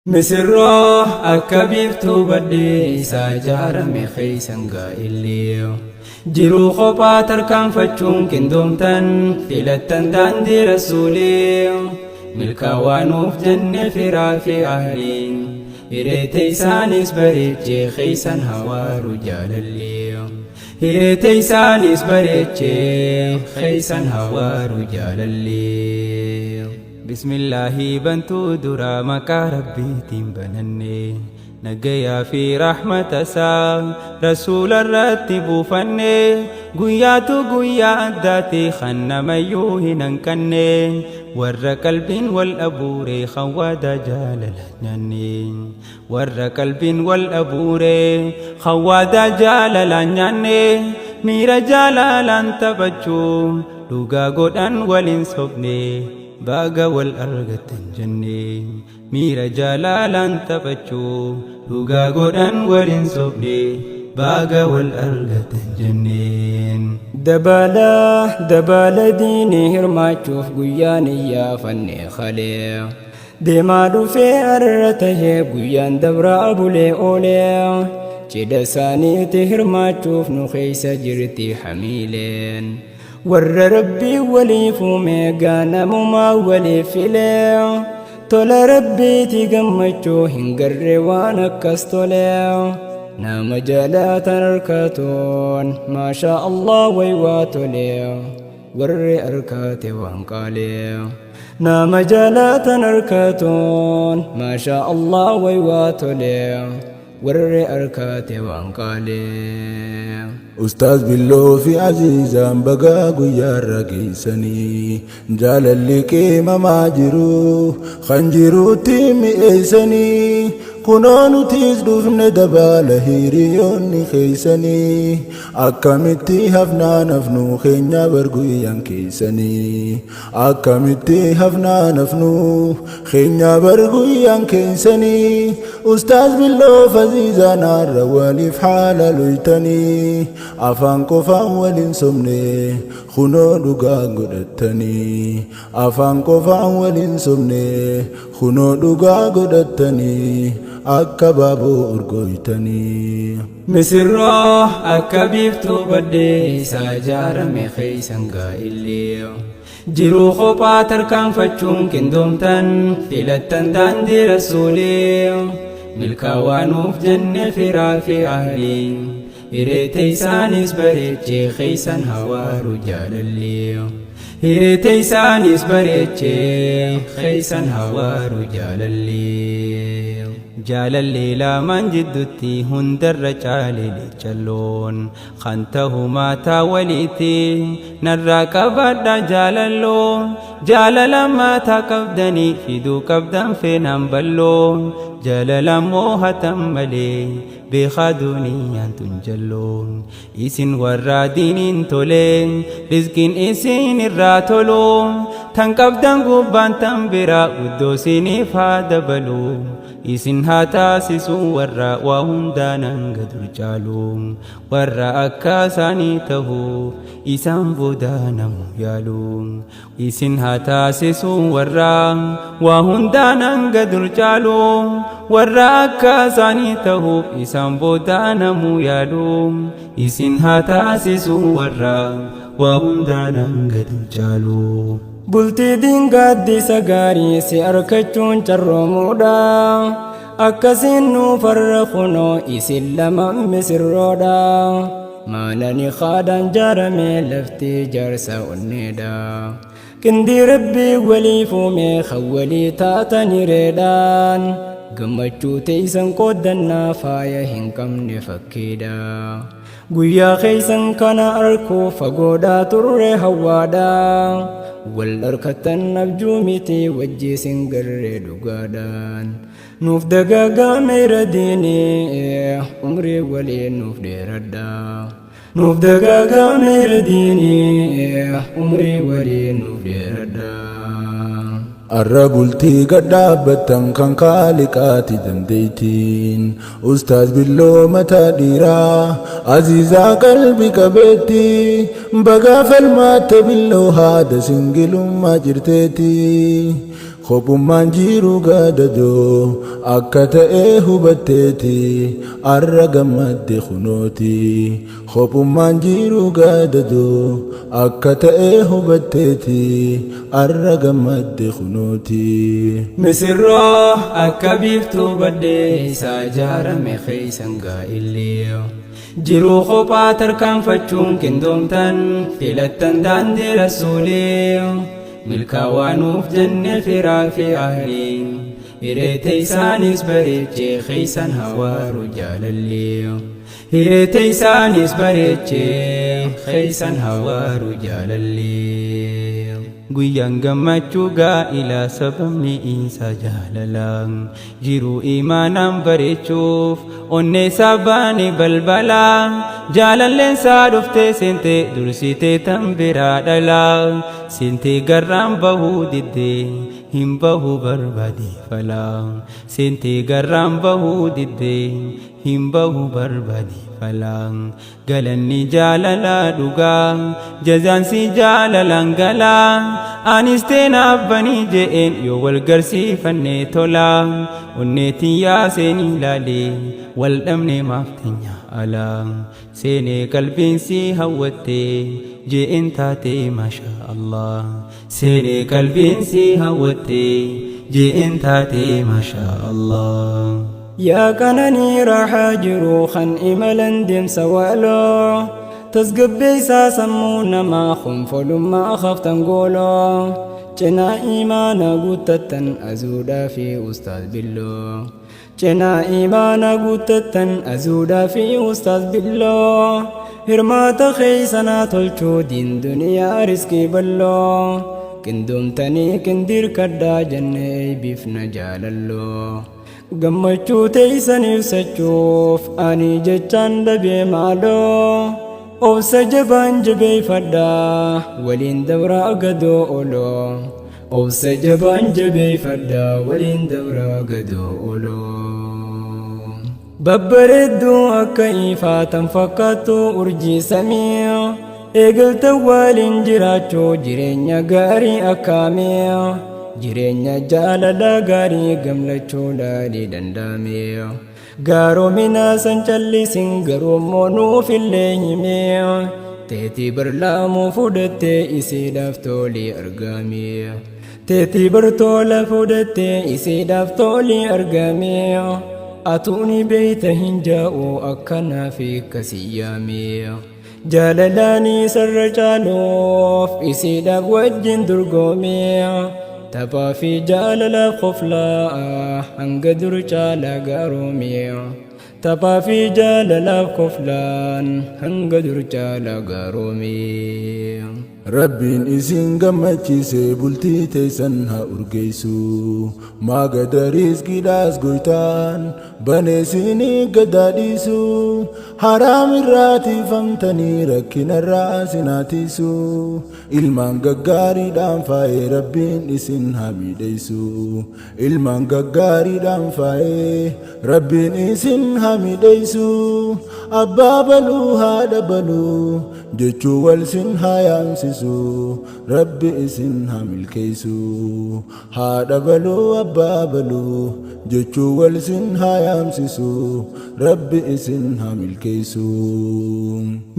مسرّا أكبيفتو بدي ساجار مخيسن قائليو جرو خبا تركان فتشون كندومتن فيلتن داندي رسوليو ملكا وانوف جنة فرافي أهلين إريتي سانيس بريتشي خيسن هوا رجال الليو إريتي سانيس بريتشي خيسن هوا رجال الليو بسم الله بنتو درا مكا ربي بنني نجيا في رحمة سا رسول الرتب فني قياتو قيا أداتي خن ميوه ننكني ور قلب والأبور خواد جال لنني ور قلب والأبور خواد جال لنني مير جال لن تبجو لغا قدن ولن صبني باغا والأرغة جني مير جلالا تبچو لغا قدن ولن صبني باغا والأرغة جنين دبالا ديني هرماتشوف قياني يا فني خلي ديما دوفي أرته قيان دبرا أبولي أولي جدا ساني تهرماتشوف نخيس جرتي حميلين ور ربي ولي فومي غانم ما ولي فيلي تول ربي تيغمچو هنگر وانا كستولي نام جالات أركاتون ما شاء الله ويواتولي ور أركاتي وانقالي نام جالات أركاتون ما شاء الله ويواتولي ور أركاتي وانقالي أستاذ بالله في عزيزا بقى قيار رقيسني جال اللي كيما ماجرو خنجرو تيمي إيسني كنونو تيزدوفن دبال هيريوني خيسني أكامتي هفنا نفنو خينيا برقويان كيسني أكامتي هفنا نفنو خينيا برقويان كيسني أستاذ بالله فزيزا نار روالي في حالة لويتني أفان كفا ولين سمني خنو دوغا قدتني أفان كفا ولين سمني خنو دوغا قدتني أكبابو أرغويتني مسرّا أكبيفتو بدي ساجار مخيسن قائليو جرو خبا تركان فتشون كندومتن فيلتن داندي رسوليو ملكا وانوف جنة فرافي أهلين إريتي سانيس بريتشي خيسن هوا رجال الليو إريتي سانيس بريتشي خيسن هوا رجال الليو جال الليلة من جدتي هندر جالي لجلون خانته ما تاوليتي نراك بدا جال اللون جال لما تكبدني فيدو كبدا في نمبلون جال لموها تملي بخادوني أنتن جلون إسن ورادين تولين رزقين إسن الراتولون تنكبدن قبان تنبرا ودوسيني فادبلو إسن هاتاسسو ورّا وهندانا قدر جالون ورّا أكاساني تهو إسان بودانا ميالون إسن هاتاسسو ورّا وهندانا قدر جالون ورّا أكاساني تهو إسان بودانا ميالون إسن هاتاسسو ورّا وهندانا قدر جالون bultii dingaaddiisa gaarii si arkachuun carroomuudha akkasiin nuufarra kunoo isin lama misirroodha maalani haadhaan jaaramee laftii jaarsa onneedha qindii rabbii walii fuumee kan walii taatanii reedhaan gammachuu teeysan qooddannaa faaya hin qabne fakkiidha guyyaa keeysan kana arkuu fagoodhaa turre hawwaadha wal arkatan abjuumiti wajjiisin garree dhugaadhaan nuuf dagaagame radiini umrii walii nuuf dheeradha nuuf dagaagame radiini umrii walii nuuf dheeradha الربولتي قد عبتن كان خالقاتي دنديتين أستاذ بالله متى ديرا عزيزا قلبي كبيتي بقى فالمات بالله هذا سنجل ما جرتيتي Kopummaan jiru gadadoo akka ta'ee hubatteeti arra gammadde kunooti. Kopummaan jiru gadadoo akka ta'ee hubatteeti arra gammadde kunooti. Misirroo akka biiftuu baddeessa ijaarame keessan gaa'illee jiruu kophaa tarkaanfachuun qindoomtan filattan daandii rasuulee. milkaawwanuuf jenne firaa fi ahliin hireete isaanis bareechee keeysan hawaaru jaalallee hireete isaanis bareechee keeysan hawaaru jaalallee guyyaan gammachuu gaa'ilaa sababni isaa jaalalaan jiruu imaanaan bareechuuf onnee sabaane balbalaa jaalalleen saa dhuftee seentee dursitee tan biraa dhalaa seentee garraan bahuu diddee hin bahuu barbaade falaa seentee garraan bahuu diddee hin bahuu barbaade falaa galanni jaalalaa dhugaa jazaansi jaalalaan galaa anis teena abbanii je'een yoo wal garsiifannee tolaa onneetiin yaaseen ilaalee wal dhabne maaf teenya alaa seenee qalbiinsi hawwattee je'een taatee maashaa Allah seenee qalbiinsi hawwattee je'een taatee maashaa Allah. yaa qananii raaxaa jiru kan imalan deemsa waaloo tasgabbeessaa sammuu namaa khonfolummaa haftan gooloo cinaa imaana guuttattan azuudhaa fi ustaaz billoo cinaa imaana guuttattan azuudhaa fi ustaaz billoo hirmaata keeysanaa tolchuu diin duniyaa riskii balloo qindoomtanii qindirkadhaa jennee biifna jaalalloo gammachuu teeysan ibsachuuf ani jechaan dhabee maaloo obsa jabaan jabeeffadhaa waliin dabraa gadoo oloo obsa jabaan jabeeffadhaa waliin dabraa gadoo oloo babbareedduu akka ifaatan fakkaattu urjii samii eegalta waliin jiraachuu jireenya gaarii akkaamii jireenya jaalala gaarii gamlachuu laalii danda'ame gaaromina san callisin garoomoo nuuf illee hime teetii barlaamuu fudhattee isiidhaaf tolii argame teetii bartoola fudhattee isiidhaaf tolii argame atuuni beeyta hin jaa'u akkanaa fi akkasii yaame jaalalaanii sarra caaluuf isiidhaaf wajjin durgoome taphaa fi jaalalaaf qoflaa hanga dur caalaa gaaroomi taphaa fi jaalalaaf qoflaan hanga dur caalaa gaaroomi. Rabbiin isin gammachiise bultii teessan haa urgeessu maaga rizqiidhaas goytaan baneesinii gadaadhiisu haraam irraa tiifamtanii rakkinarraa sinaatiisu ilmaan gaggaariidhaan faayee rabbiin isin haa miidheessu ilmaan gaggaariidhaan faayee rabbiin isin haa miidheessu abbaa baluu haadha baluu jechuu wal sin haa yaamsisu rabbi isin haa milkeessu haadha baluu abbaa baluu jechuu wal sin haa yaamsisu rabbi isin haa milkeessu.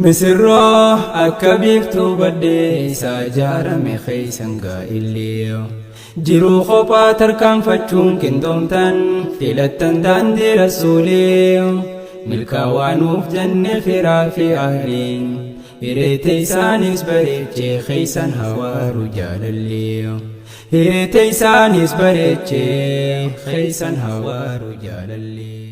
Misirroo akka biiftuu baddeessa ijaarame keessan gaa'illee jiruu kophaa tarkaanfachuun qindoomtan filattan daandii rasuulee milkaawwanuuf jenne firaa fi ahliin hireete isaanis bareechee keeysan hawaaru jaalallee hireete isaanis bareechee keeysan hawaaru jaalallee.